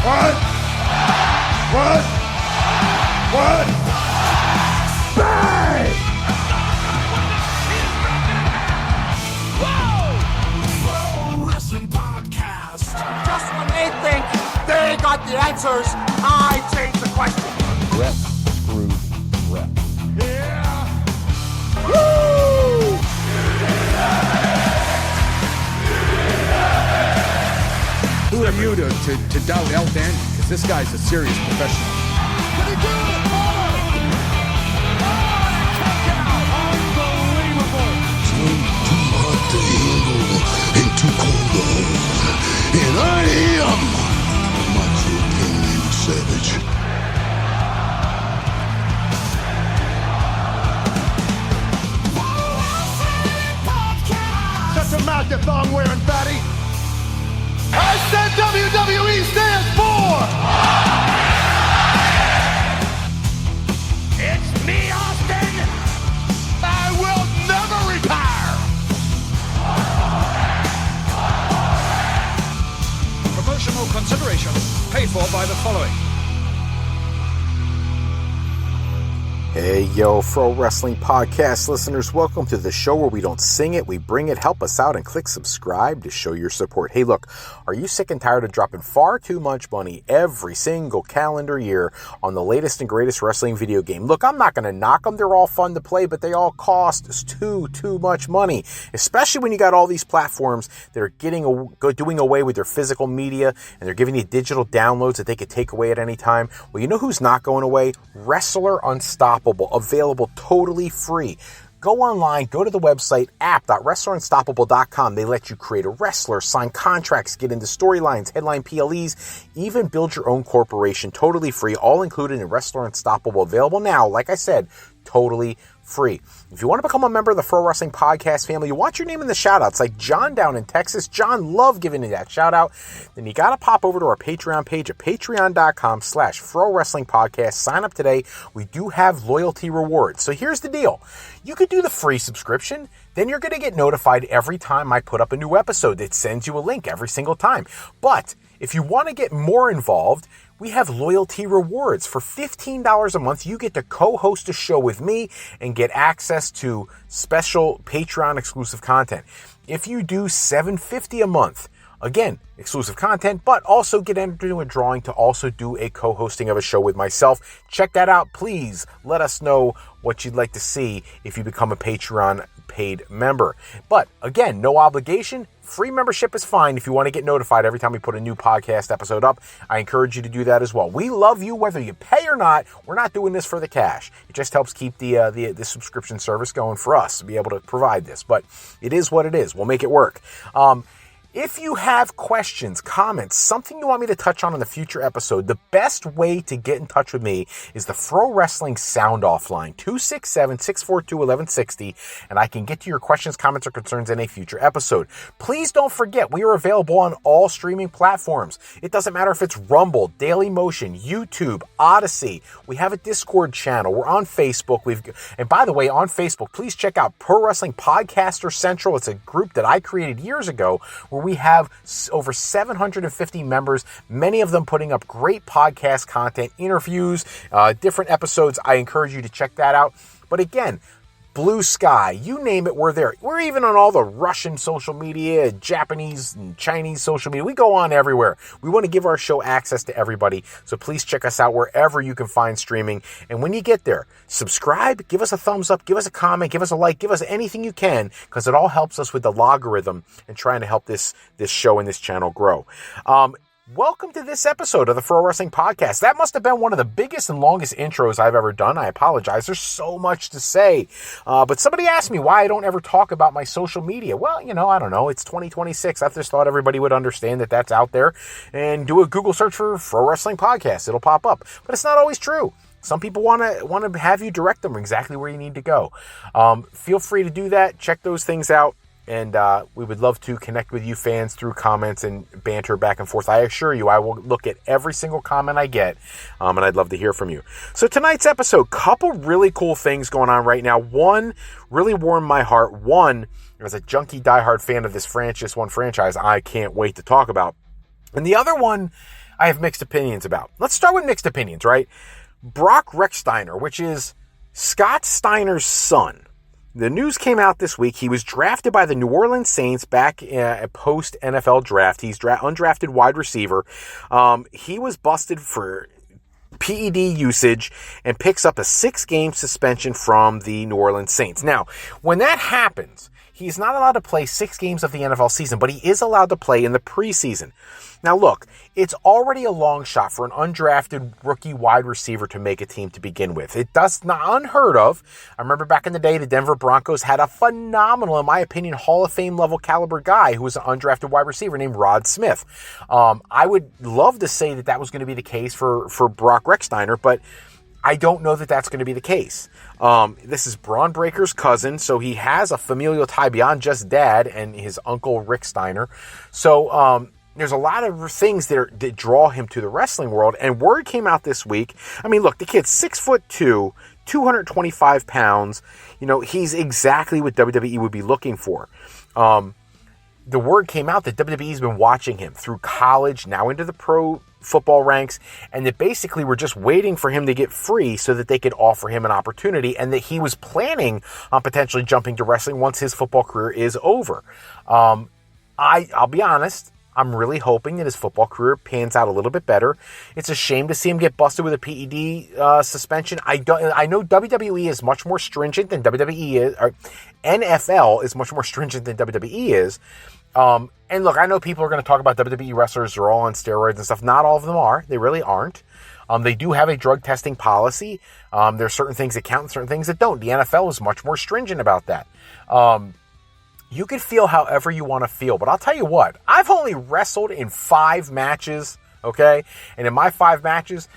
What? Bang! Pro Wrestling Podcast. Just when they think they got the answers, I change the question. Rep, screw, rep. Yeah. Woo! Who are you to doubt El Dandy? Because this guy's a serious professional. Can he do it? Unbelievable. Too hot to handle and too cold to hold. And I am Macho King Savage. Shut your mouth, you thong-wearing fatty. I said WWE stands for... It's me, Austin. I will never retire. Promotional consideration paid for by the following. Hey, yo, Pro Wrestling Podcast listeners, welcome to the show where we don't sing it, we bring it. Help us out and click subscribe to show your support. Hey, look, are you sick and tired of dropping far too much money every single calendar year on the latest and greatest wrestling video game? Look, I'm not going to knock them. They're all fun to play, but they all cost too much money, especially when you got all these platforms that are doing away with their physical media and they're giving you digital downloads that they could take away at any time. Well, you know who's not going away? Wrestler Unstoppable. Available totally free. Go online, go to the website app.wrestlerunstoppable.com. They let you create a wrestler, sign contracts, get into storylines, headline PLEs, even build your own corporation totally free, all included in Wrestler Unstoppable. Available now, like I said, totally free. If you want to become a member of the Pro Wrestling Podcast family, you want your name in the shout-outs, like John down in Texas. John, love giving you that shout-out. Then you got to pop over to our Patreon page at patreon.com/Pro Wrestling Podcast. Sign up today. We do have loyalty rewards. So here's the deal. You could do the free subscription. Then you're going to get notified every time I put up a new episode. It sends you a link every single time. But if you want to get more involved, we have loyalty rewards. For $15 a month, you get to co-host a show with me and get access to special Patreon exclusive content. If you do $7.50 a month, again, exclusive content, but also get entered into a drawing to also do a co-hosting of a show with myself. Check that out. Please let us know what you'd like to see if you become a Patreon paid member. But again, no obligation. Free membership is fine if you want to get notified every time we put a new podcast episode up. I encourage you to do that as well. We love you whether you pay or not. We're not doing this for the cash. It just helps keep the subscription service going for us to be able to provide this. But it is what it is. We'll make it work. If you have questions, comments, something you want me to touch on in the future episode, the best way to get in touch with me is the Pro Wrestling Sound Off line, 267-642-1160, and I can get to your questions, comments, or concerns in a future episode. Please don't forget, we are available on all streaming platforms. It doesn't matter if it's Rumble, Dailymotion, YouTube, Odysee. We have a Discord channel. We're on Facebook. And by the way, on Facebook, please check out Pro Wrestling Podcaster Central. It's a group that I created years ago where we have over 750 members, many of them putting up great podcast content, interviews, different episodes. I encourage you to check that out. But again, Blue Sky, you name it, we're there. We're even on all the Russian social media, Japanese and Chinese social media. We go on everywhere. We want to give our show access to everybody, so please check us out wherever you can find streaming. And when you get there, subscribe, give us a thumbs up, give us a comment, give us a like, give us anything you can, because it all helps us with the logarithm and trying to help this show and this channel grow. Welcome to this episode of the Pro Wrestling Podcast. That must have been one of the biggest and longest intros I've ever done. I apologize. There's so much to say. But somebody asked me why I don't ever talk about my social media. Well, I don't know. It's 2026. I just thought everybody would understand that that's out there. And do a Google search for Pro Wrestling Podcast. It'll pop up. But it's not always true. Some people want to have you direct them exactly where you need to go. Feel free to do that. Check those things out. And we would love to connect with you fans through comments and banter back and forth. I assure you, I will look at every single comment I get, and I'd love to hear from you. So tonight's episode, couple really cool things going on right now. One really warmed my heart. One, as a junkie diehard fan of this franchise, I can't wait to talk about. And the other one, I have mixed opinions about. Let's start with mixed opinions, right? Brock Steiner, which is Scott Steiner's son. The news came out this week. He was drafted by the New Orleans Saints back at post-NFL draft. He's undrafted wide receiver. He was busted for PED usage and picks up a 6-game suspension from the New Orleans Saints. Now, when that happens, he's not allowed to play 6 games of the NFL season, but he is allowed to play in the preseason. Now, look, it's already a long shot for an undrafted rookie wide receiver to make a team to begin with. It does not unheard of. I remember back in the day, the Denver Broncos had a phenomenal, in my opinion, Hall of Fame level caliber guy who was an undrafted wide receiver named Rod Smith. I would love to say that was going to be the case for Brock Steiner, but I don't know that that's going to be the case. This is Braun Breaker's cousin, so he has a familial tie beyond just dad and his uncle Rick Steiner. So there's a lot of things that draw him to the wrestling world, and word came out this week. I mean, look, the kid's 6'2", 225 pounds. You know, he's exactly what WWE would be looking for. The word came out that WWE's been watching him through college, now into the pro football ranks, and that basically we're just waiting for him to get free so that they could offer him an opportunity, and that he was planning on potentially jumping to wrestling once his football career is over. I'll be honest, I'm really hoping that his football career pans out a little bit better. It's a shame to see him get busted with a PED suspension. I know WWE is much more stringent than WWE is, or NFL is much more stringent than WWE is. And look, I know people are going to talk about WWE wrestlers are all on steroids and stuff. Not all of them are. They really aren't. They do have a drug testing policy. There are certain things that count and certain things that don't. The NFL is much more stringent about that. You can feel however you want to feel, but I'll tell you what, I've only wrestled in 5 matches, okay? And in my 5 matches,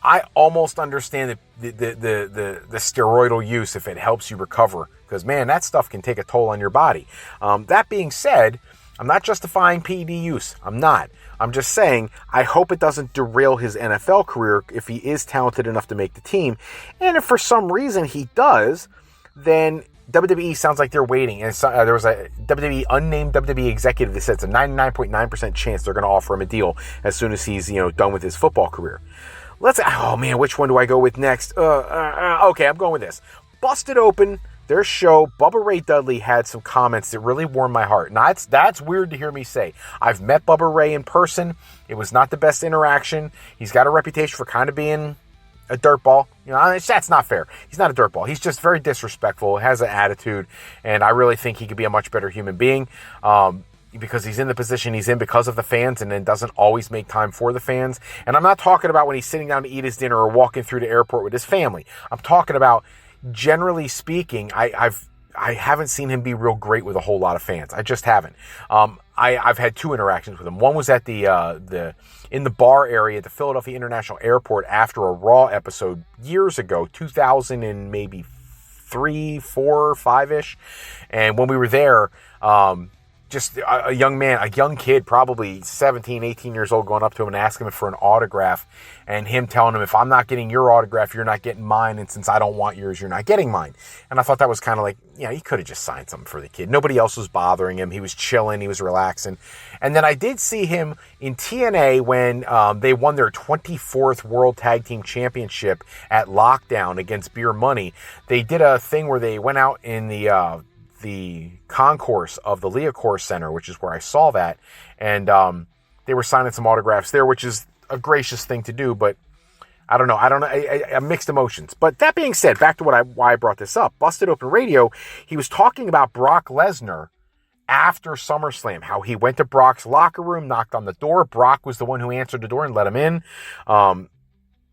I almost understand the steroidal use if it helps you recover, because, man, that stuff can take a toll on your body. That being said, I'm not justifying PED use. I'm not. I'm just saying I hope it doesn't derail his NFL career if he is talented enough to make the team. And if for some reason he does, then WWE sounds like they're waiting. And there was a unnamed WWE executive that said it's a 99.9% chance they're going to offer him a deal as soon as he's done with his football career. Oh man, which one do I go with next? Okay, I'm going with this. Busted Open, their show, Bubba Ray Dudley had some comments that really warmed my heart. Now, that's weird to hear me say. I've met Bubba Ray in person. It was not the best interaction. He's got a reputation for kind of being a dirtball. That's not fair. He's not a dirtball. He's just very disrespectful, has an attitude, and I really think he could be a much better human being because he's in the position he's in because of the fans and then doesn't always make time for the fans. And I'm not talking about when he's sitting down to eat his dinner or walking through the airport with his family. I'm talking about, generally speaking, I haven't seen him be real great with a whole lot of fans. I just haven't. I've had 2 interactions with him. One was at in the bar area at the Philadelphia International Airport after a Raw episode years ago, 2000 and maybe 3, 4, 5-ish. And when we were there, just a young man, a young kid, probably 17, 18 years old, going up to him and asking him for an autograph, and him telling him, if I'm not getting your autograph, you're not getting mine, and since I don't want yours, you're not getting mine. And I thought that was kind of like, he could have just signed something for the kid. Nobody else was bothering him. He was chilling. He was relaxing. And then I did see him in TNA when they won their 24th World Tag Team Championship at Lockdown against Beer Money. They did a thing where they went out in the concourse of the Leocore Center, which is where I saw that, and they were signing some autographs there, which is a gracious thing to do, but I don't know. I mixed emotions. But that being said, back to why I brought this up. Busted Open Radio, he was talking about Brock Lesnar after SummerSlam, how he went to Brock's locker room, knocked on the door. Brock was the one who answered the door and let him in.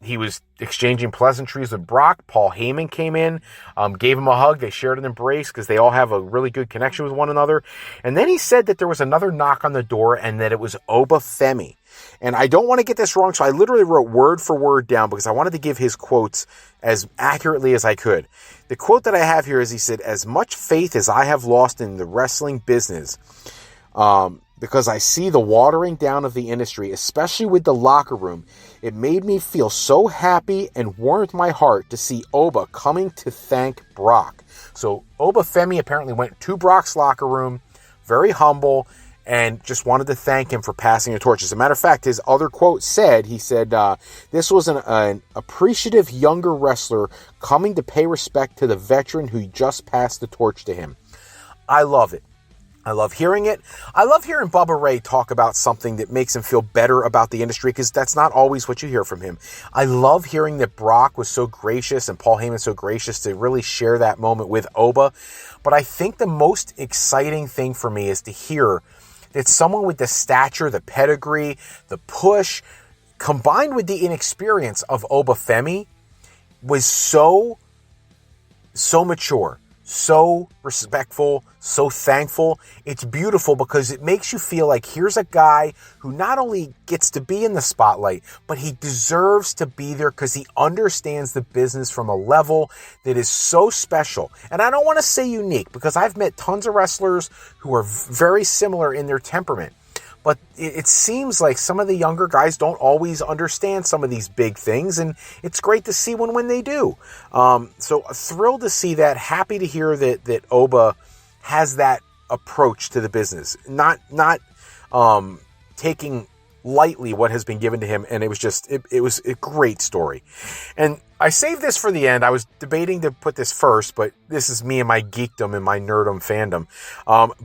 He was exchanging pleasantries with Brock. Paul Heyman came in, gave him a hug. They shared an embrace because they all have a really good connection with one another. And then he said that there was another knock on the door and that it was Oba Femi. And I don't want to get this wrong, so I literally wrote word for word down because I wanted to give his quotes as accurately as I could. The quote that I have here is, he said, "As much faith as I have lost in the wrestling business, because I see the watering down of the industry, especially with the locker room, it made me feel so happy and warmed my heart to see Oba coming to thank Brock." So Oba Femi apparently went to Brock's locker room, very humble, and just wanted to thank him for passing the torch. As a matter of fact, his other quote said, this was an appreciative younger wrestler coming to pay respect to the veteran who just passed the torch to him. I love it. I love hearing it. I love hearing Bubba Ray talk about something that makes him feel better about the industry, because that's not always what you hear from him. I love hearing that Brock was so gracious and Paul Heyman so gracious to really share that moment with Oba. But I think the most exciting thing for me is to hear that someone with the stature, the pedigree, the push, combined with the inexperience of Oba Femi, was so mature, so respectful, so thankful. It's beautiful because it makes you feel like here's a guy who not only gets to be in the spotlight, but he deserves to be there because he understands the business from a level that is so special. And I don't want to say unique, because I've met tons of wrestlers who are very similar in their temperament. But it seems like some of the younger guys don't always understand some of these big things, and it's great to see when they do. So thrilled to see that. Happy to hear that Oba has that approach to the business, not taking lightly what has been given to him. And it was a great story. And I saved this for the end. I was debating to put this first, but this is me and my geekdom and my nerdom fandom.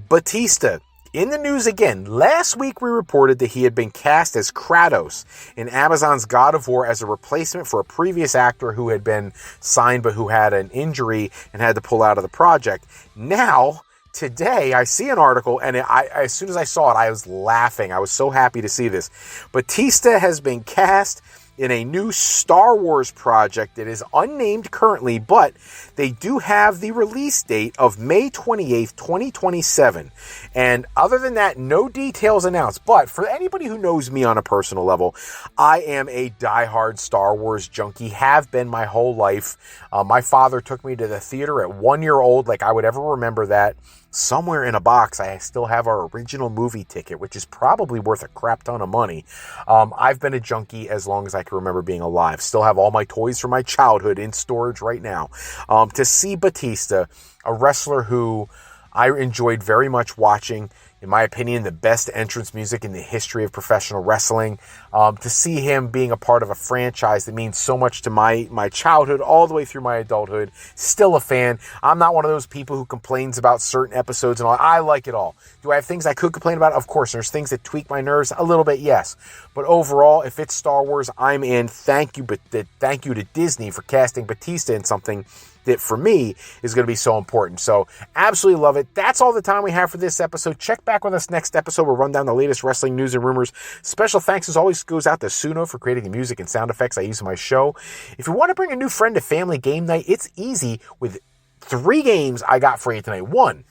Batista. In the news again, last week we reported that he had been cast as Kratos in Amazon's God of War as a replacement for a previous actor who had been signed but who had an injury and had to pull out of the project. Now, today, I see an article, and as soon as I saw it, I was laughing. I was so happy to see this. Batista has been cast in a new Star Wars project that is unnamed currently, but they do have the release date of May 28th, 2027. And other than that, no details announced. But for anybody who knows me on a personal level, I am a diehard Star Wars junkie, have been my whole life. My father took me to the theater at 1 year old, like I would ever remember that. Somewhere in a box, I still have our original movie ticket, which is probably worth a crap ton of money. I've been a junkie as long as I can remember being alive. Still have all my toys from my childhood in storage right now. To see Batista, a wrestler who I enjoyed very much watching, in my opinion, the best entrance music in the history of professional wrestling. To see him being a part of a franchise that means so much to my childhood all the way through my adulthood. Still a fan. I'm not one of those people who complains about certain episodes and all. I like it all. Do I have things I could complain about? Of course. There's things that tweak my nerves a little bit, yes. But overall, if it's Star Wars, I'm in. Thank you to Disney for casting Batista in something that for me is going to be so important. So absolutely love it. That's all the time we have for this episode. Check back with us next episode. We'll run down the latest wrestling news and rumors. Special thanks as always goes out to Suno for creating the music and sound effects I use in my show. If you want to bring a new friend to family game night, it's easy with 3 games I got for you tonight. 1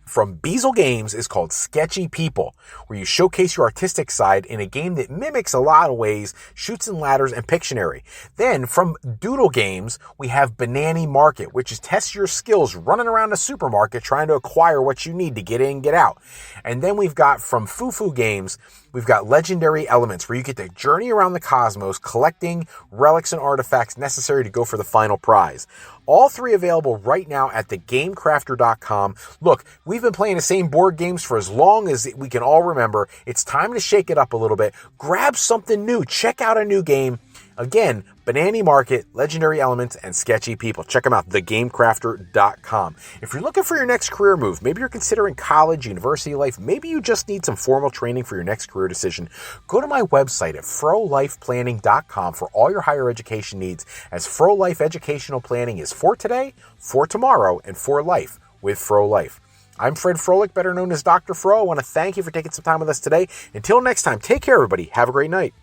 from Beezle Games is called Sketchy People, where you showcase your artistic side in a game that mimics a lot of ways, Chutes and Ladders and Pictionary. Then from Doodle Games, we have Banani Market, which is test your skills running around a supermarket trying to acquire what you need to get in, get out. And then we've got from Fufu Games, we've got Legendary Elements, where you get to journey around the cosmos, collecting relics and artifacts necessary to go for the final prize. All 3 available right now at thegamecrafter.com. Look, we've been playing the same board games for as long as we can all remember. It's time to shake it up a little bit. Grab something new. Check out a new game. Again, Banani Market, Legendary Elements, and Sketchy People. Check them out, thegamecrafter.com. If you're looking for your next career move, maybe you're considering college, university life, maybe you just need some formal training for your next career decision, go to my website at frolifeplanning.com for all your higher education needs, as Fro Life Educational Planning is for today, for tomorrow, and for life with Fro Life. I'm Fred Froelich, better known as Dr. Fro. I want to thank you for taking some time with us today. Until next time, take care, everybody. Have a great night.